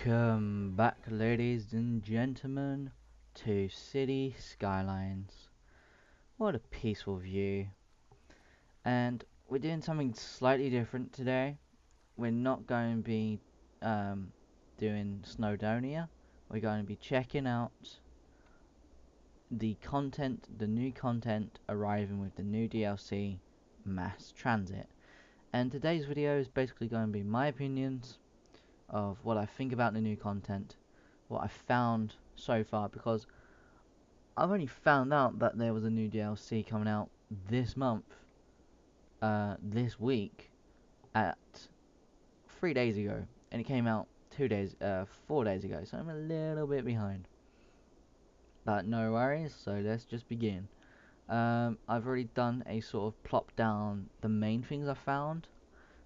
Welcome back, ladies and gentlemen, to City Skylines. What a peaceful view. And we're doing something slightly different today. We're not going to be doing Snowdonia. We're going to be checking out the new content arriving with the new DLC, Mass Transit. And today's video is basically going to be my opinions of what I think about the new content, what I found so far, because I've only found out that there was a new DLC coming out this month, this week, at 3 days ago, and it came out 4 days ago, so I'm a little bit behind. But no worries, so let's just begin. I've already done a sort of plop down the main things I found.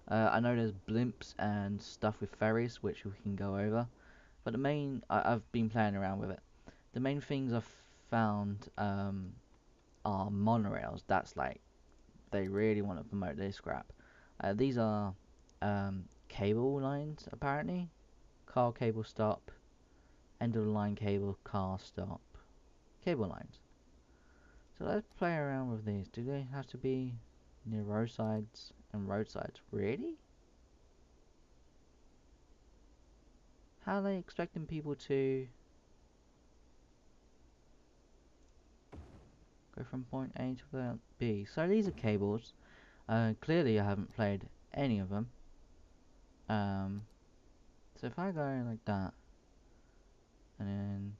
I know there's blimps and stuff with ferries, which we can go over. But the main, I've been playing around with it. The main things I've found are monorails. That's like, they really want to promote this crap. These are cable lines, apparently. Car cable stop, end of the line cable, car stop. Cable lines. So let's play around with these. Do they have to be near roadsides and roadsides? Really? How are they expecting people to go from point A to point B? So these are cables. Clearly I haven't played any of them. So if I go like that, and then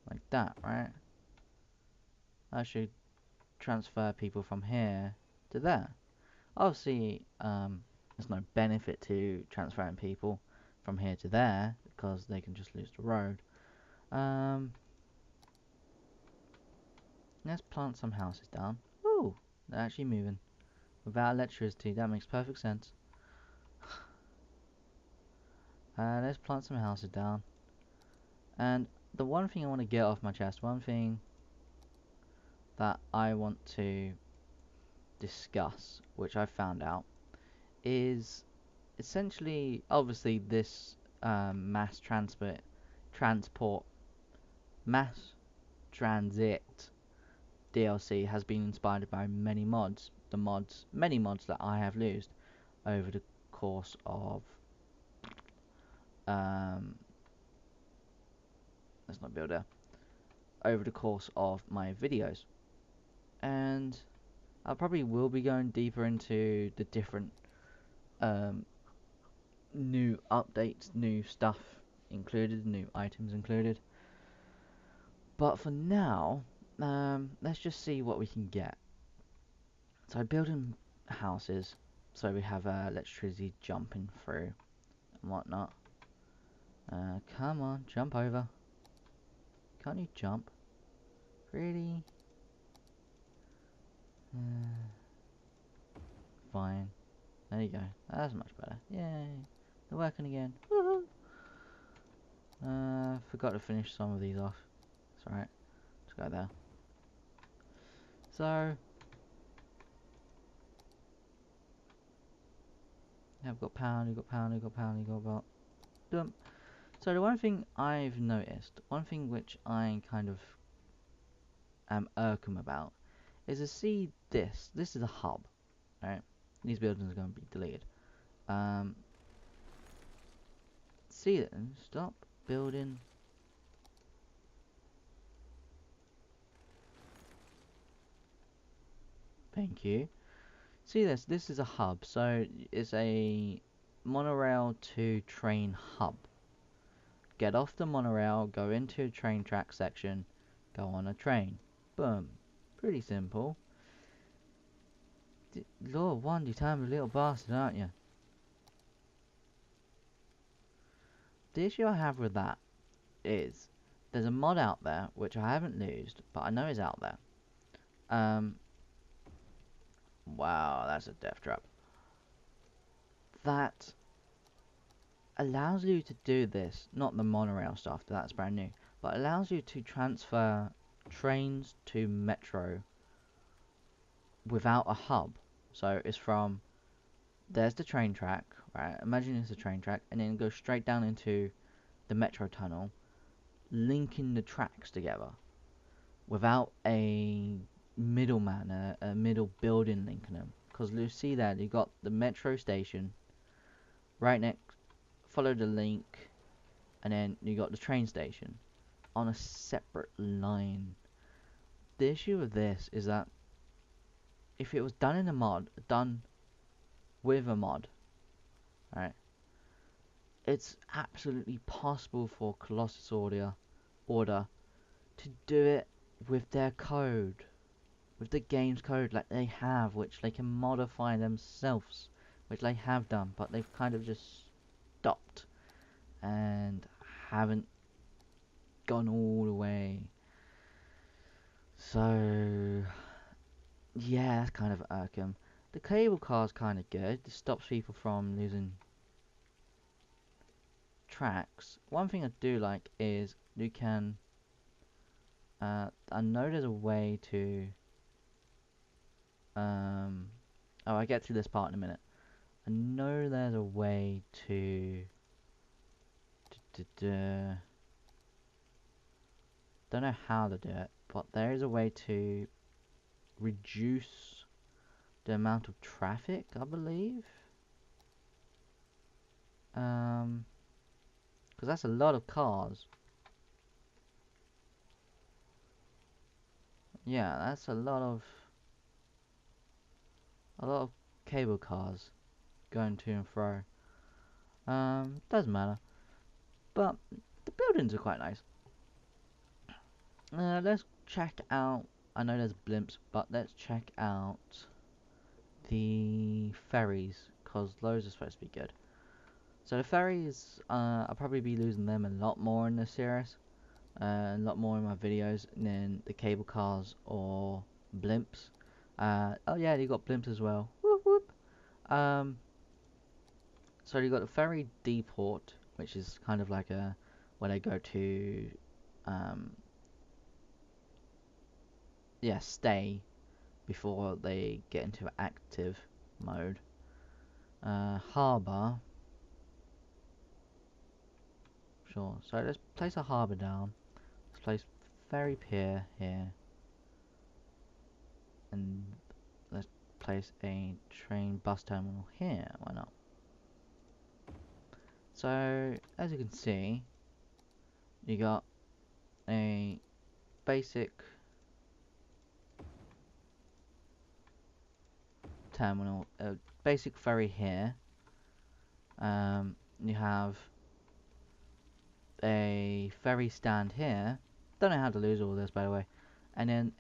like that, right? I should transfer people from here to there. Obviously, there's no benefit to transferring people from here to there because they can just lose the road. Let's plant some houses down. Ooh, they're actually moving without electricity. That makes perfect sense. Let's plant some houses down. And the one thing I want to get off my chest, one thing that I want to discuss, which I found out, is essentially, obviously, this mass mass transit DLC has been inspired by many mods that I have used over the course of let's not build there, over the course of my videos, and I probably will be going deeper into the different new updates, new stuff included, new items included. But for now, let's just see what we can get. So building houses, so we have electricity jumping through and whatnot. Come on, jump over. Can't you jump? Really? Fine. There you go. That's much better. Yay. They're working again. Woohoo! Forgot to finish some of these off. It's alright. Let's go there. So, yeah, I've got pound, you've got pound, you've got pound, you've got about dump. So the one thing I've noticed, one thing which I kind of am irksome about, is to see this. This is a hub, right? These buildings are going to be deleted. See it and stop building. Thank you. See this? This is a hub, so it's a monorail to train hub. Get off the monorail, go into a train track section, go on a train. Boom. Pretty simple. Lord, one determined little bastard, aren't you? The issue I have with that is there's a mod out there which I haven't used, but I know is out there. Wow, that's a death trap. That allows you to do this, not the monorail stuff, that's brand new, but allows you to transfer trains to metro without a hub. So it's from there's the train track, right? Imagine it's a train track, and then go straight down into the metro tunnel, linking the tracks together without a middleman, a middle building linking them. Because you see that you got the metro station right next, follow the link, and then you got the train station on a separate line. The issue with this is that if it was done in a mod, done with a mod, right, it's absolutely possible for Colossus Order to do it with their code, with the game's code like they have, which they can modify themselves, which they have done, but they've kind of just stopped and haven't gone all the way. So yeah, that's kind of irksome. The cable car's kind of good. It stops people from losing tracks. One thing I do like is you can. I know there's a way to. Oh, I get to this part in a minute. I know there's a way to. Don't know how to do it, but there is a way to reduce the amount of traffic, I believe. Because that's a lot of cars. Yeah, that's a lot of cable cars going to and fro. Doesn't matter. But the buildings are quite nice. Let's check out. I know there's blimps, but let's check out the ferries, cause those are supposed to be good. So the ferries, I'll probably be losing them a lot more in this series, a lot more in my videos than the cable cars or blimps. Oh yeah, you got blimps as well. Whoop whoop. So you got the ferry depot, which is kind of like a where they go to, um, yeah, stay before they get into active mode. Harbour, sure. So let's place a harbour down. Let's place ferry pier here, and let's place a train bus terminal here. Why not? So as you can see, you got a basic terminal, a basic ferry here. You have a ferry stand here. Don't know how to lose all this, by the way. And then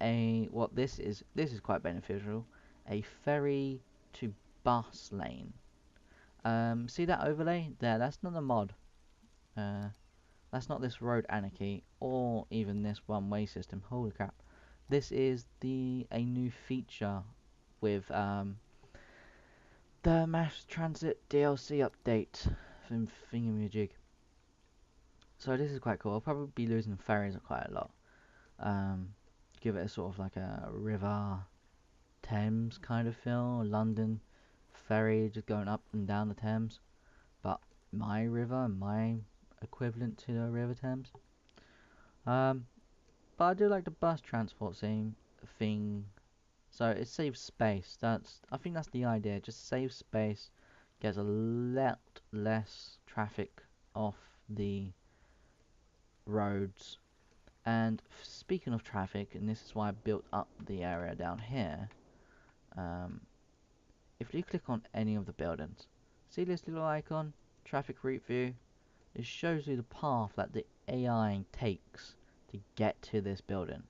this is quite beneficial. A ferry to bus lane. See that overlay there? That's not a mod. Uh, that's not this road anarchy or even this one-way system. Holy crap! This is a new feature with the mass transit DLC update from Thingamajig. So this is quite cool. I'll probably be losing ferries quite a lot. Um, Give it a sort of like a River Thames kind of feel. London ferry just going up and down the Thames, but my river, my equivalent to the River Thames. Um, but I do like the bus transport thing. So it saves space. I think that's the idea. Just save space, gets a lot less traffic off the roads. And speaking of traffic, and this is why I built up the area down here, um, if you click on any of the buildings, see this little icon, traffic route view, it shows you the path that the AI takes to get to this building,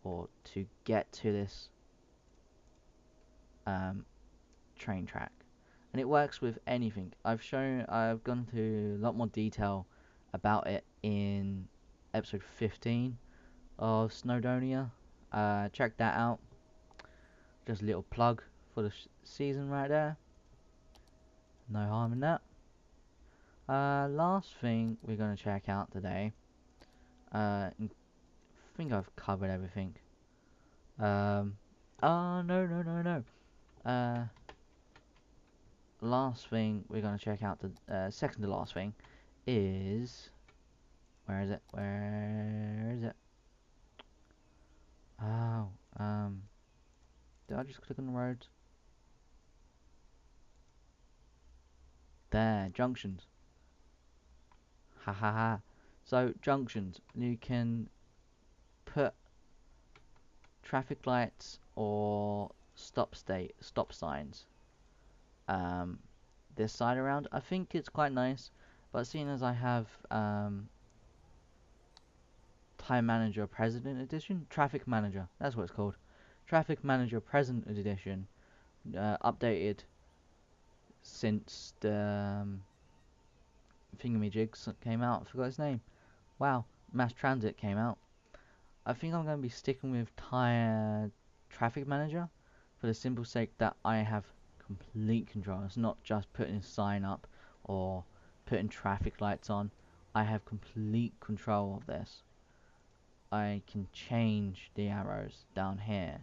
or to get to this um, train track. And it works with anything. I've gone into a lot more detail about it in episode 15 of Snowdonia. Check that out. Just a little plug for the season right there. No harm in that. Last thing we're going to check out today. I think I've covered everything. Oh, no. last thing we're going to check out, the second to last thing, is... Where is it? Where is it? Oh, did I just click on the roads? There, junctions. Ha ha ha. So, junctions. You can put traffic lights or stop signs this side around. I think it's quite nice, but seeing as I have Time Manager President Edition, Traffic Manager, that's what it's called, Traffic Manager President Edition, updated since the thingamajigs came out. I forgot his name. Wow, Mass Transit came out. I think I'm going to be sticking with Traffic Manager for the simple sake that I have complete control. It's not just putting a sign up or putting traffic lights on. I have complete control of this. I can change the arrows down here.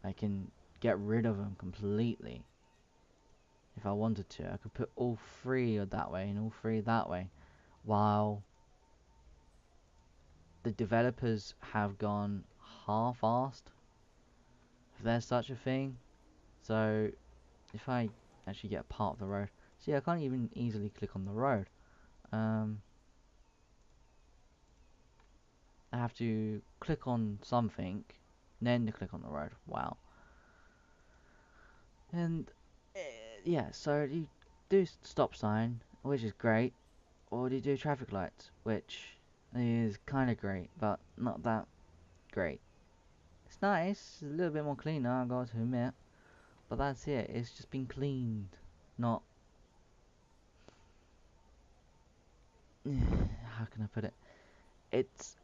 I can get rid of them completely. If I wanted to, I could put all three that way and all three that way, while the developers have gone half-assed, if there's such a thing. So if I actually get a part of the road, see, I can't even easily click on the road. I have to click on something, then to click on the road. Wow. And yeah, so you do stop sign, which is great, or do you do traffic lights, which is kind of great, but not that great. It's nice, it's a little bit more cleaner, I got to admit, but that's it. It's just been cleaned, not how can I put it? It's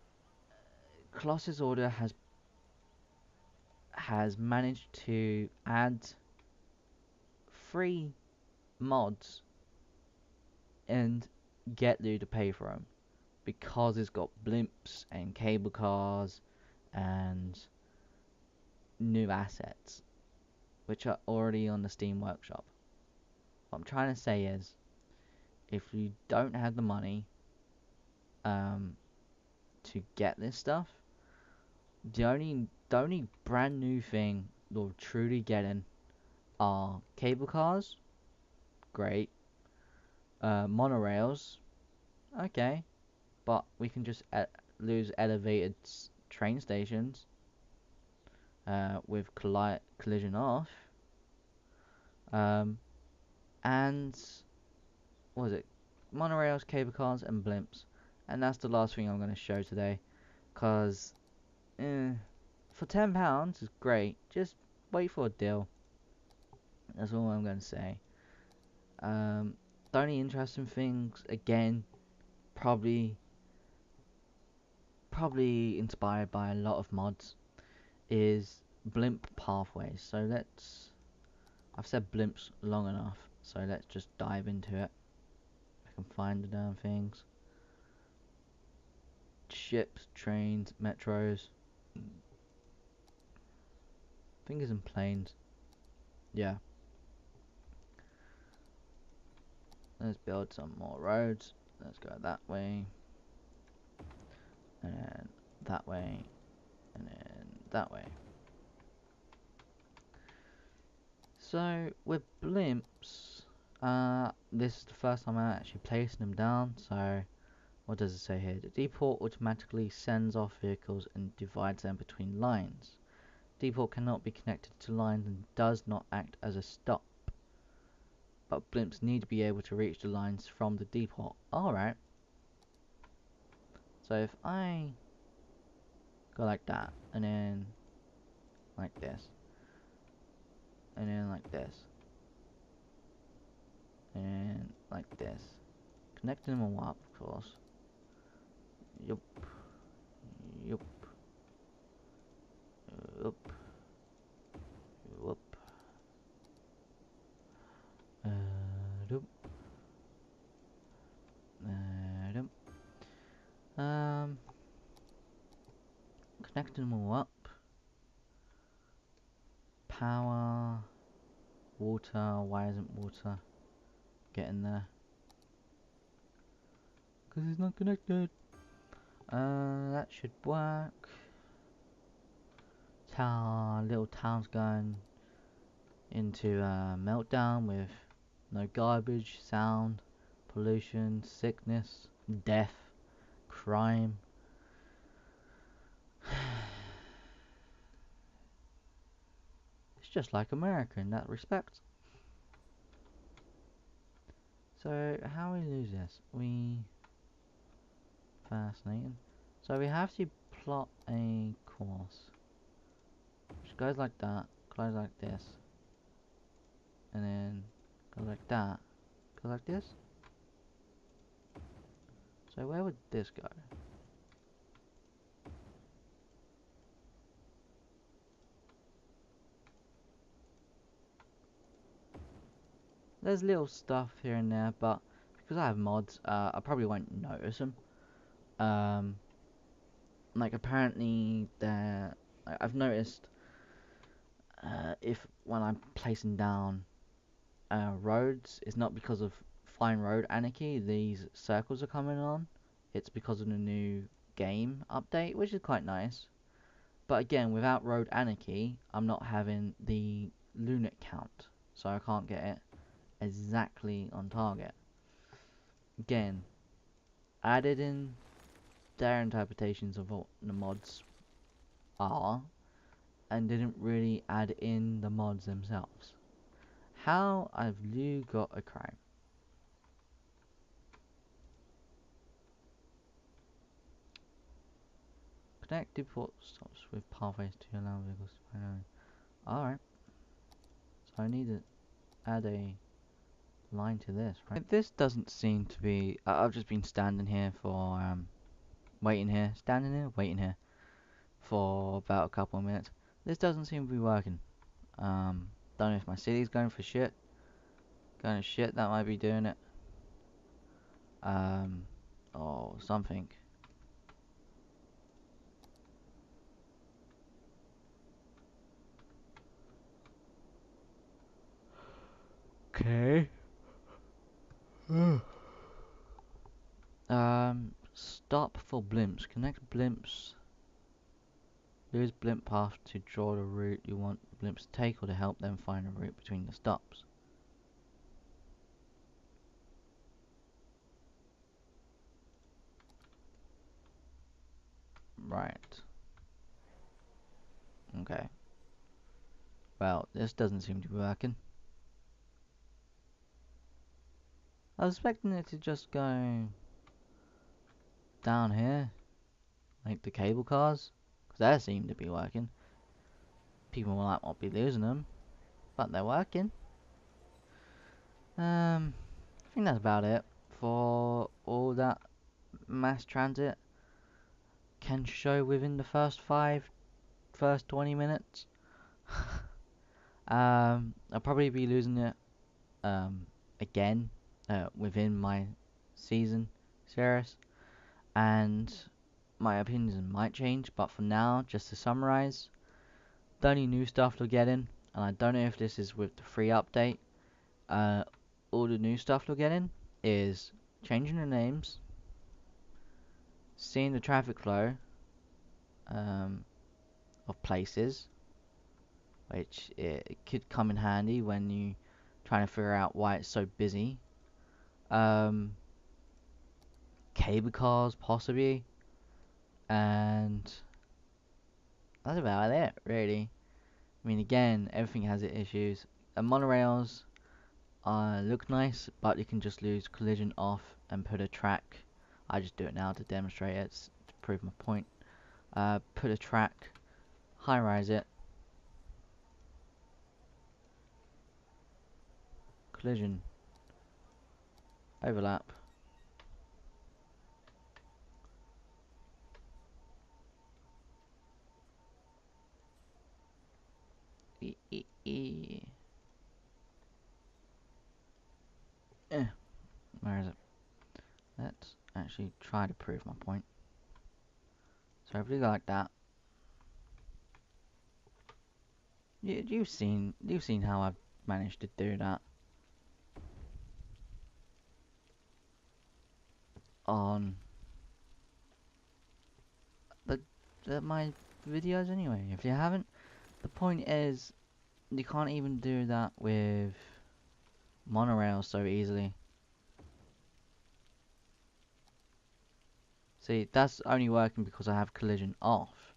Colossus Order has managed to add free mods and get you to pay for them because it's got blimps and cable cars and new assets which are already on the Steam Workshop. What I'm trying to say is, if you don't have the money to get this stuff, the only brand new thing you're truly getting are cable cars, great, monorails, okay, but we can just lose elevated train stations with collision off, and what was it? Monorails, cable cars, and blimps, and that's the last thing I'm going to show today, cause for £10 is great. Just wait for a deal. That's all I'm going to say. The only interesting things, again, probably inspired by a lot of mods, is blimp pathways. So I've said blimps long enough, so let's just dive into it. I can find the damn things. Ships, trains, metros, fingers and planes. Yeah. Let's build some more roads. Let's go that way, and then that way, and then that way. So with blimps, this is the first time I'm actually placing them down. So what does it say here? The depot automatically sends off vehicles and divides them between lines. Depot cannot be connected to lines and does not act as a stop, but blimps need to be able to reach the lines from the depot. Alright. So if I go like that, and then like this, and then like this, and like this, connecting them all up, of course. Yup. Yup. Yup. Yup. Yup. Yup. Connecting them all up. Power. Water, why isn't water getting there? Because it's not connected. That should work. Little town's going into meltdown with no garbage, sound, pollution, sickness, death, crime. It's just like America in that respect. So how we lose this? Fascinating. So we have to plot a course which goes like that, goes like this, and then goes like that, goes like this. So where would this go? There's little stuff here and there, but because I have mods, I probably won't notice them. Like apparently I've noticed if when I'm placing down roads, it's not because of fine road anarchy. These circles are coming on. It's because of the new game update, which is quite nice. But again, without road anarchy, I'm not having the lunate count, so I can't get it exactly on target. Again, added in their interpretations of what the mods are, and didn't really add in the mods themselves. How have you got a crime? Connect depot stops with pathways to allow vehicles to find out. Alright. So I need to add a line to this, right? This doesn't seem to be... I've just been standing here for... waiting here. Standing here? Waiting here. For about a couple of minutes. This doesn't seem to be working. Don't know if my city's going for shit. Going to shit, that might be doing it. Or something. Okay. Stop for blimps. Connect blimps. Use blimp path to draw the route you want the blimps to take or to help them find a route between the stops. Right. Okay. Well, this doesn't seem to be working. I was expecting it to just go down here, like the cable cars, because that seemed to be working. People might not be losing them, but they're working. I think that's about it for all that mass transit can show within the first 20 minutes. I'll probably be losing it again within my season series, and my opinions might change, but for now, just to summarize, the only new stuff to get in, and I don't know if this is with the free update, all the new stuff to get in is changing the names, seeing the traffic flow of places, which it could come in handy when you trying to figure out why it's so busy. Cable cars possibly, and that's about it really. I mean, again, everything has its issues. Monorails look nice, but you can just lose collision off and put a track. I just do it now to demonstrate it, to prove my point. Put a track, high rise it, collision, overlap. Where is it? Let's actually try to prove my point. So if you go like that, you've seen how I've managed to do that on my videos anyway. If you haven't, the point is you can't even do that with Monorails so easily. See, that's only working because I have collision off.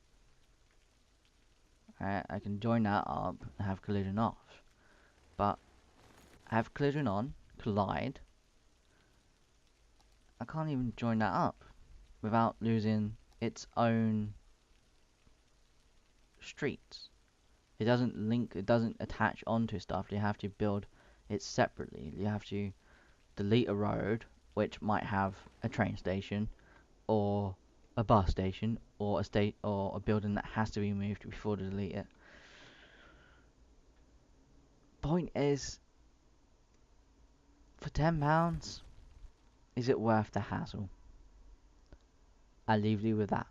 Alright, I can join that up and have collision off. But I have collision on, collide. I can't even join that up without losing its own streets. It doesn't link, it doesn't attach onto stuff. You have to build it separately. You have to delete a road which might have a train station or a bus station or a building that has to be moved before to delete it. Point is, for £10, is it worth the hassle? I leave you with that.